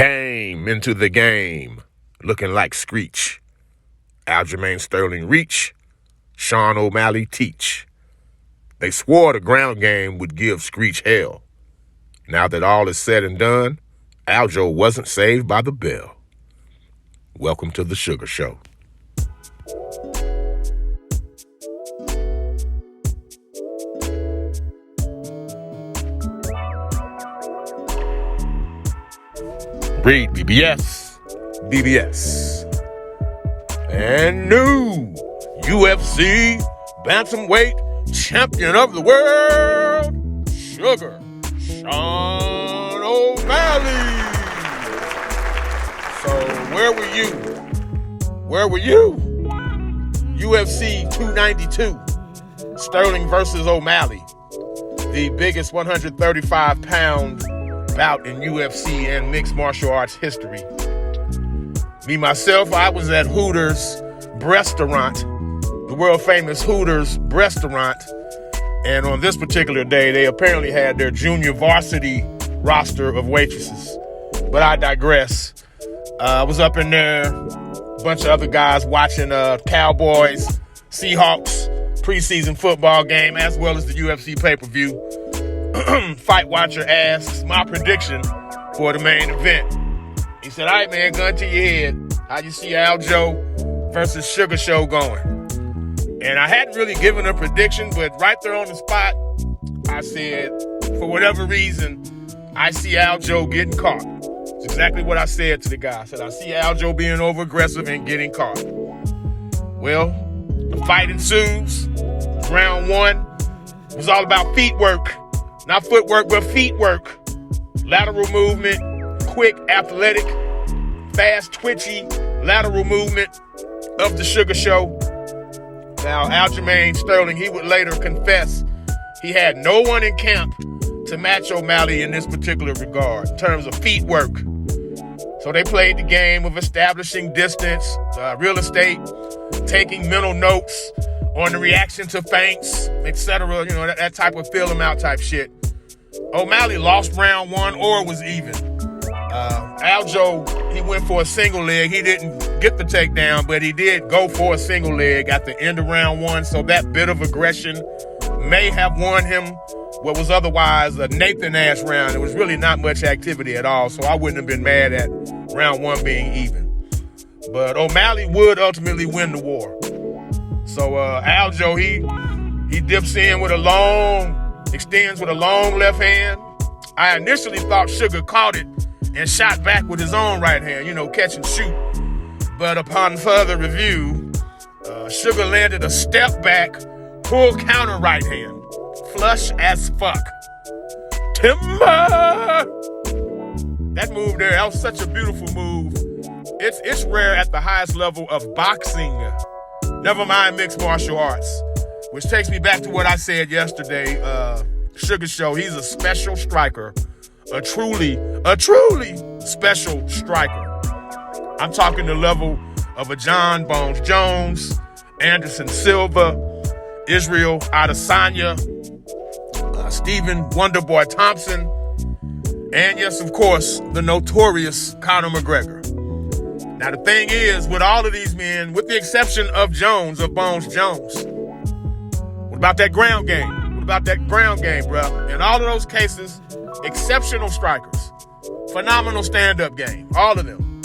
Came into the game looking like Screech. Aljamain Sterling reach, Sean O'Malley teach. They swore the ground game would give Screech hell. Now that all is said and done, ALJO wasn't saved by the bell. Welcome to the Suga Show. REED-BBS, BBS. And new UFC Bantamweight champion of the world, Suga, Sean O'Malley. So where were you? Where were you? UFC 292, Sterling versus O'Malley, the biggest 135-pound bout in UFC and mixed martial arts history. Me, myself, I was at Hooters Restaurant, the world-famous Hooters Restaurant, and on this particular day, they apparently had their junior varsity roster of waitresses. But I digress. I was up in there, a bunch of other guys watching Cowboys, Seahawks preseason football game, as well as the UFC pay-per-view. Fight Watcher asks my prediction for the main event. He said, all right, man, gun to your head. How you see ALJO versus Suga show going? And I hadn't really given a prediction, but right there on the spot, I said, for whatever reason, I see ALJO getting caught. It's exactly what I said to the guy. I said, I see ALJO being over-aggressive and getting caught. Well, the fight ensues. Round one was all about feet work. Not footwork, but feet work. Lateral movement, quick, athletic, fast, twitchy, lateral movement of the Suga show. Now, Aljamain Sterling, he would later confess he had no one in camp to match O'Malley in this particular regard, in terms of feet work. So they played the game of establishing distance, real estate, taking mental notes on the reaction to feints, etc., that type of fill them out type shit. O'Malley lost round one or was even. ALJO, he went for a single leg. He didn't get the takedown, but he did go for a single leg at the end of round one, so that bit of aggression may have won him what was otherwise a Nathan-ass round. It was really not much activity at all, so I wouldn't have been mad at round one being even. But O'Malley would ultimately win the war. So ALJO, he dips in with extends with a long left hand. I initially thought Suga caught it and shot back with his own right hand, catch and shoot. But upon further review, Suga landed a step back, full counter right hand. Flush as fuck. Timber! That move there, that was such a beautiful move. It's rare at the highest level of boxing. Never mind mixed martial arts. Which takes me back to what I said yesterday. Suga show, he's a special striker. A truly special striker. I'm talking the level of a John Bones Jones, Anderson Silva, Israel Adesanya, Stephen Wonderboy Thompson, and yes, of course, the notorious Conor McGregor. Now, the thing is, with all of these men, with the exception of Bones Jones, what about that ground game? What about that ground game, bro? In all of those cases, exceptional strikers. Phenomenal stand-up game. All of them.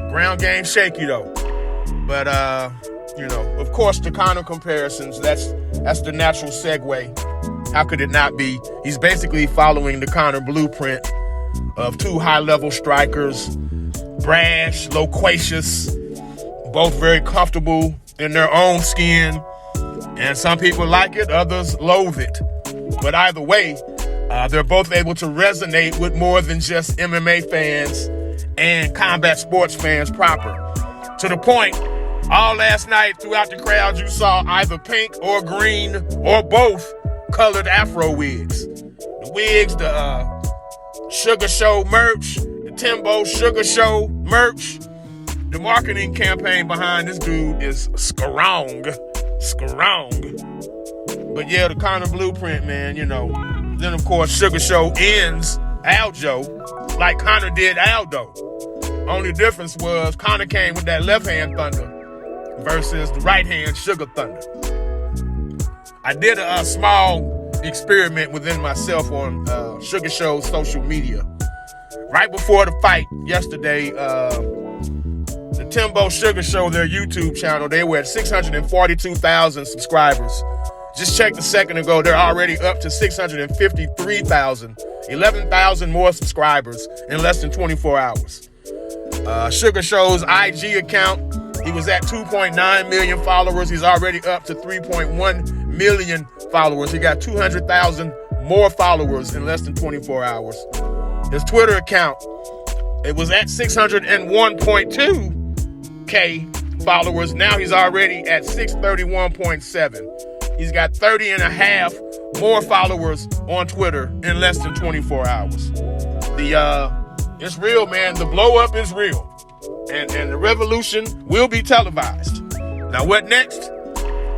Ground game shaky, though. But, of course, the Conor comparisons, that's the natural segue. How could it not be? He's basically following the Conor blueprint of two high-level strikers, brash, loquacious, both very comfortable in their own skin. And some people like it, others loathe it. But either way, they're both able to resonate with more than just MMA fans and combat sports fans proper. To the point, all last night throughout the crowd, you saw either pink or green or both colored Afro wigs. The wigs, the Suga Show merch, the Timbo Suga Show merch. The marketing campaign behind this dude is strong. But yeah, the Conor blueprint, man, Then, of course, Suga Show ends ALJO like Conor did Aldo. Only difference was Conor came with that left hand thunder versus the right hand Sugar thunder. I did a small experiment within myself on Sugar Show's social media. Right before the fight yesterday, the Timbo Sugar Show, their YouTube channel, they were at 642,000 subscribers. Just checked a second ago, they're already up to 653,000, 11,000 more subscribers in less than 24 hours. Sugar Show's IG account, he was at 2.9 million followers. He's already up to 3.1 million followers. He got 200,000 more followers in less than 24 hours. His Twitter account, it was at 601.2K followers. Now he's already at 631.7. He's got 30 and a half more followers on Twitter in less than 24 hours. It's real, man. The blow up is real. And the revolution will be televised. Now what next?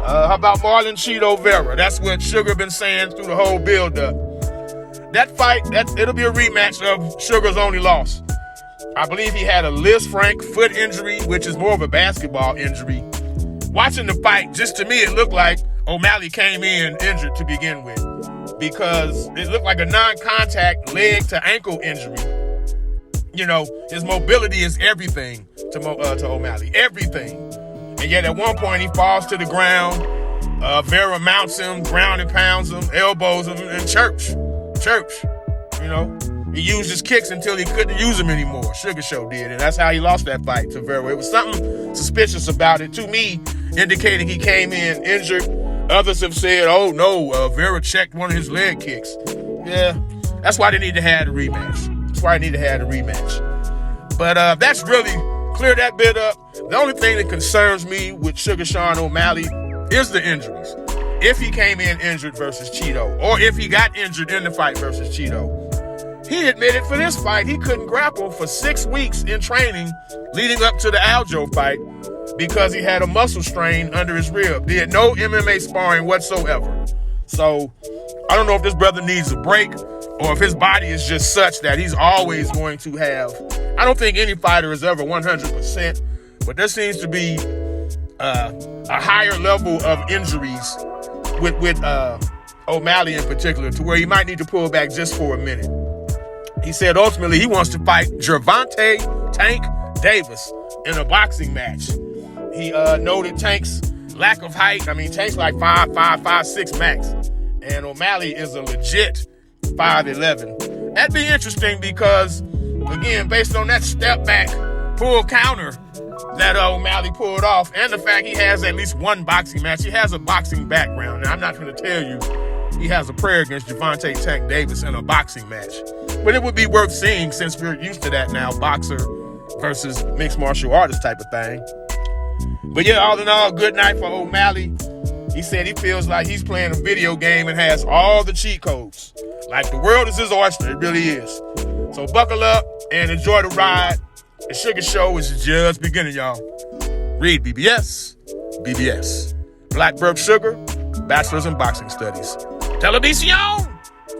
How about Marlon Cheeto Vera? That's what Sugar been saying through the whole build-up. That fight, it'll be a rematch of Sugar's only loss. I believe he had a Liz Frank foot injury, which is more of a basketball injury. Watching the fight, just to me, it looked like O'Malley came in injured to begin with, because it looked like a non-contact leg to ankle injury. You know, his mobility is everything to O'Malley, everything. And yet at one point he falls to the ground. Vera mounts him, ground and pounds him, elbows him, and chirps. You know, he used his kicks until he couldn't use them anymore. Sugar Show did, and that's how he lost that fight to Vera. It was something suspicious about it to me, indicating he came in injured. Others have said, oh no, Vera checked one of his leg kicks. Yeah, that's why they need to have the rematch. But that's really clear that bit up. The only thing that concerns me with Sugar Sean O'Malley is the injuries. If he came in injured versus Cheeto, or if he got injured in the fight versus Cheeto. He admitted for this fight he couldn't grapple for 6 weeks in training leading up to the Aljo fight because he had a muscle strain under his rib. Did no MMA sparring whatsoever. So I don't know if this brother needs a break or if his body is just such that he's always going to have. I don't think any fighter is ever 100%, but there seems to be a higher level of injuries with O'Malley in particular, to where he might need to pull back just for a minute. He said ultimately he wants to fight Gervonta Tank Davis in a boxing match. He noted Tank's lack of height. I mean, Tank's like 5'5", 5'6" max. And O'Malley is a legit 5'11". That'd be interesting because, again, based on that step back pull counter that O'Malley pulled off, and the fact he has at least one boxing match, he has a boxing background. Now, I'm not going to tell you he has a prayer against Gervonta Tank Davis in a boxing match. But it would be worth seeing since we're used to that now, boxer versus mixed martial artist type of thing. But yeah, all in all, good night for O'Malley. He said he feels like he's playing a video game and has all the cheat codes. Like the world is his oyster, it really is. So buckle up and enjoy the ride. The Sugar Show is just beginning, y'all. REED-BBS, BBS. Blackbird Sugar, Bachelor's in Boxing Studies. Television!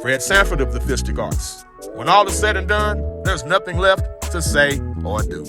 Fred Sanford of the Fistic Arts. When all is said and done, there's nothing left to say or do.